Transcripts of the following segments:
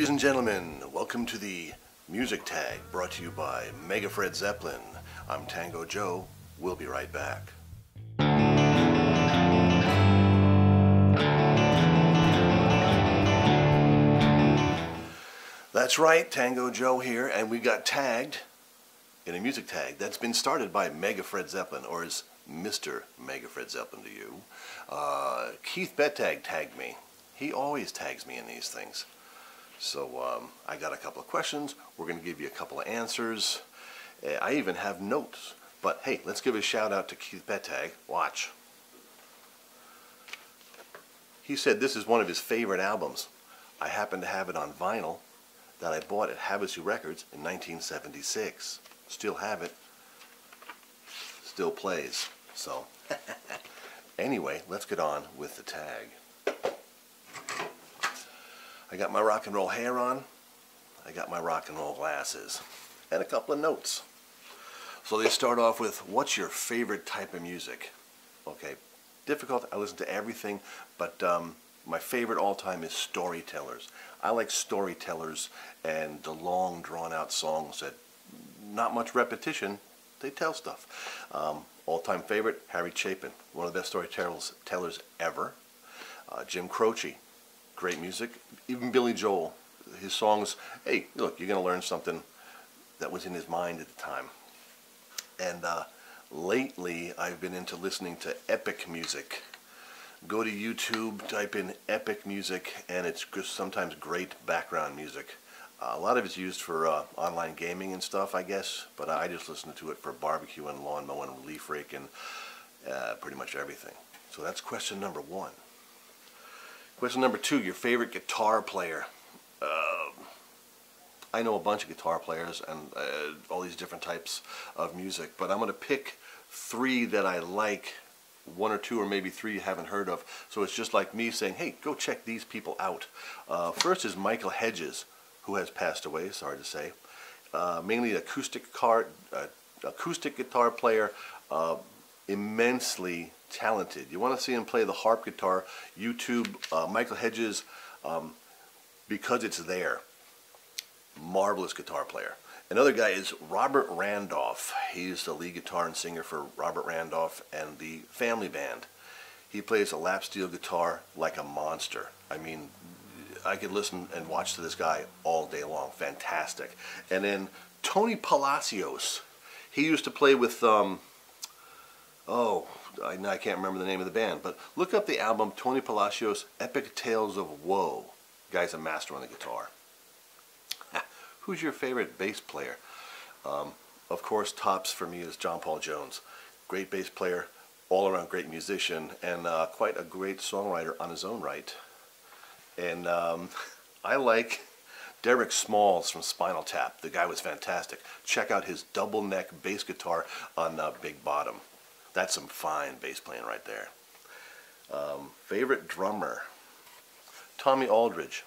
Ladies and gentlemen, welcome to the Music Tag, brought to you by MegaFredZeppelin. I'm Tango Joe. We'll be right back. That's right, Tango Joe here, and we got tagged in a music tag that's been started by MegaFredZeppelin, or is MrMegaFredZeppelin to you. Kieth Bettag tagged me. He always tags me in these things. So I got a couple of questions. We're going to give you a couple of answers. I even have notes. But hey, let's give a shout out to Kieth Bettag. Watch. He said this is one of his favorite albums. I happen to have it on vinyl that I bought at Hedges Records in 1976. Still have it. Still plays. So anyway, let's get on with the tag. I got my rock and roll hair on, I got my rock and roll glasses, and a couple of notes. So they start off with, what's your favorite type of music? Okay, difficult, I listen to everything, but my favorite all-time is storytellers. I like storytellers and the long, drawn-out songs that, not much repetition, they tell stuff. All-time favorite, Chapin, one of the best storytellers ever. Jim Croce. Great music. Even Billy Joel, his songs, hey, look, you're going to learn something that was in his mind at the time. And lately, I've been into listening to epic music. Go to YouTube, type in epic music, and it's sometimes great background music. A lot of it's used for online gaming and stuff, I guess, but I just listen to it for barbecue and lawn mowing and leaf raking, pretty much everything. So that's question number one. Question number two, your favorite guitar player. I know a bunch of guitar players and all these different types of music, but I'm going to pick three that I like, one or two or maybe three you haven't heard of. So it's just like me saying, hey, go check these people out. First is Michael Hedges, who has passed away, sorry to say. Mainly acoustic guitar player, immensely talented. You want to see him play the harp guitar, YouTube Michael Hedges, because it's there. Marvelous guitar player. Another guy is Robert Randolph. He's the lead guitar and singer for Robert Randolph and the Family Band. He plays a lap steel guitar like a monster. I mean, I could listen and watch to this guy all day long. Fantastic. And then Tony Palacios. He used to play with I can't remember the name of the band, but look up the album Tony Palacios, Epic Tales of Woe. Guy's a master on the guitar. Who's your favorite bass player? Of course, tops for me is John Paul Jones. Great bass player, all-around great musician, and quite a great songwriter on his own right. And I like Derek Smalls from Spinal Tap. The guy was fantastic. Check out his double neck bass guitar on Big Bottom. That's some fine bass playing right there. Favorite drummer? Tommy Aldridge.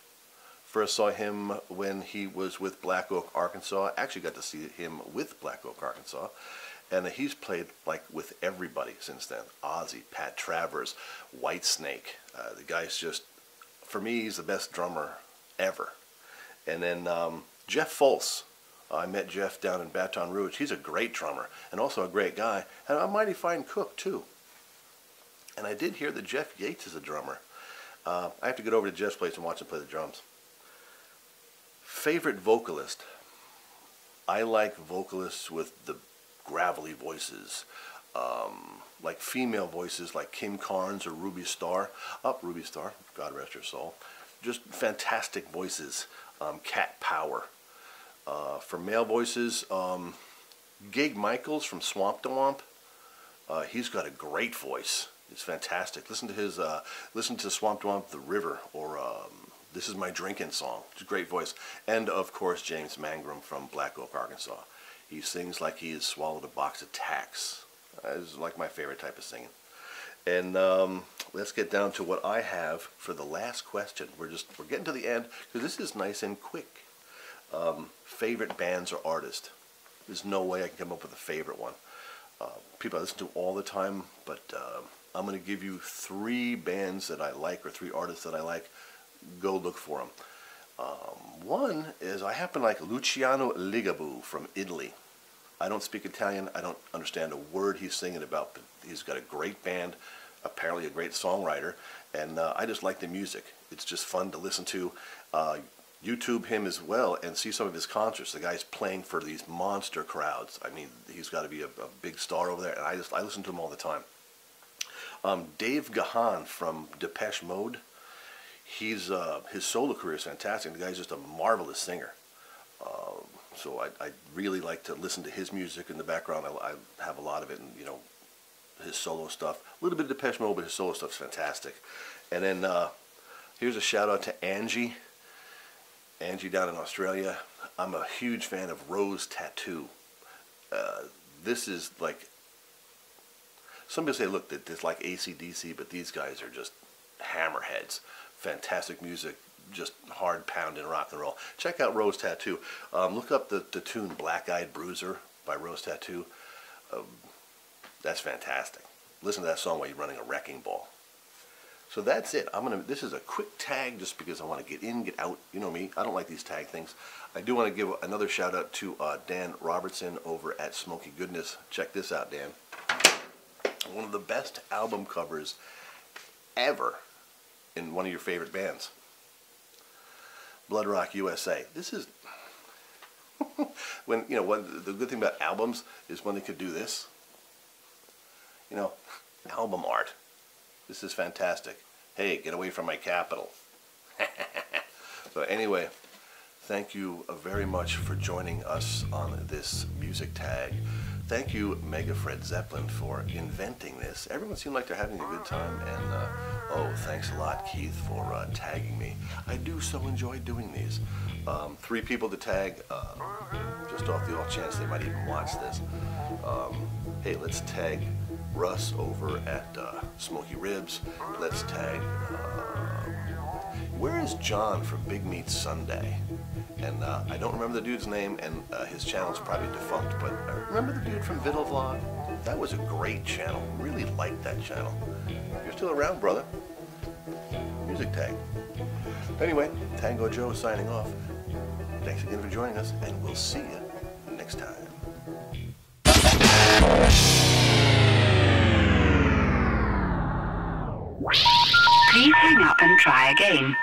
First saw him when he was with Black Oak, Arkansas. Actually got to see him with Black Oak, Arkansas. And he's played like with everybody since then. Ozzy, Pat Travers, Whitesnake. The guy's just, for me, he's the best drummer ever. And then Jeff Folse. I met Jeff down in Baton Rouge. He's a great drummer and also a great guy, and a mighty fine cook too. And I did hear that Jeff Yates is a drummer. I have to get over to Jeff's place and watch him play the drums. Favorite vocalist? I like vocalists with the gravelly voices, like female voices like Kim Carnes or Ruby Starr. Ruby Starr, God rest her soul. Just fantastic voices. Cat Power. For male voices, Gig Michaels from Swamp to Womp. He's got a great voice. It's fantastic. Listen to Swamp to Womp, The River, or This Is My Drinking Song. It's a great voice. And of course, James Mangrum from Black Oak, Arkansas. He sings like he has swallowed a box of tacks. It's like my favorite type of singing. And let's get down to what I have for the last question. We're getting to the end because this is nice and quick. Favorite bands or artists? There's no way I can come up with a favorite one. People I listen to all the time, but I'm going to give you three bands that I like or three artists that I like. Go look for them. One is I happen to like Luciano Ligabue from Italy. I don't speak Italian. I don't understand a word he's singing about, but he's got a great band, apparently a great songwriter, and I just like the music. It's just fun to listen to. YouTube him as well and see some of his concerts. The guy's playing for these monster crowds. I mean, he's got to be a big star over there, and I listen to him all the time. Dave Gahan from Depeche Mode. His solo career is fantastic. The guy's just a marvelous singer. So I really like to listen to his music in the background. I have a lot of it, and his solo stuff. A little bit of Depeche Mode, but his solo stuff's fantastic. And then here's a shout out to Angie. Angie down in Australia. I'm a huge fan of Rose Tattoo. This is like, some people say, look, that it's like AC/DC, but these guys are just hammerheads. Fantastic music, just hard pounding rock and roll. Check out Rose Tattoo. Look up the tune Black Eyed Bruiser by Rose Tattoo. That's fantastic. Listen to that song while you're running a wrecking ball. So that's it. This is a quick tag just because I want to get in, get out. You know me, I don't like these tag things. I do want to give another shout out to Dan Robertson over at Smoky Goodness. Check this out, Dan. One of the best album covers ever in one of your favorite bands. Blood Rock USA. This is when the good thing about albums is when they could do this. Album art. This is fantastic. Hey, get away from my capital. So anyway, thank you very much for joining us on this music tag. Thank you, MegaFredZeppelin, for inventing this. Everyone seemed like they're having a good time, and oh, thanks a lot, Kieth, for tagging me. I do so enjoy doing these. 3 people to tag, just off the off chance they might even watch this. Hey, let's tag Russ over at Smoky Ribs. Let's tag, where is John from Big Meat Sunday? And I don't remember the dude's name, and his channel's probably defunct, but I remember the dude from Viddle Vlog. That was a great channel. Really liked that channel. You're still around, brother. Music tag. Anyway, Tango Joe signing off. Thanks again for joining us, and we'll see you next time. Please hang up and try again.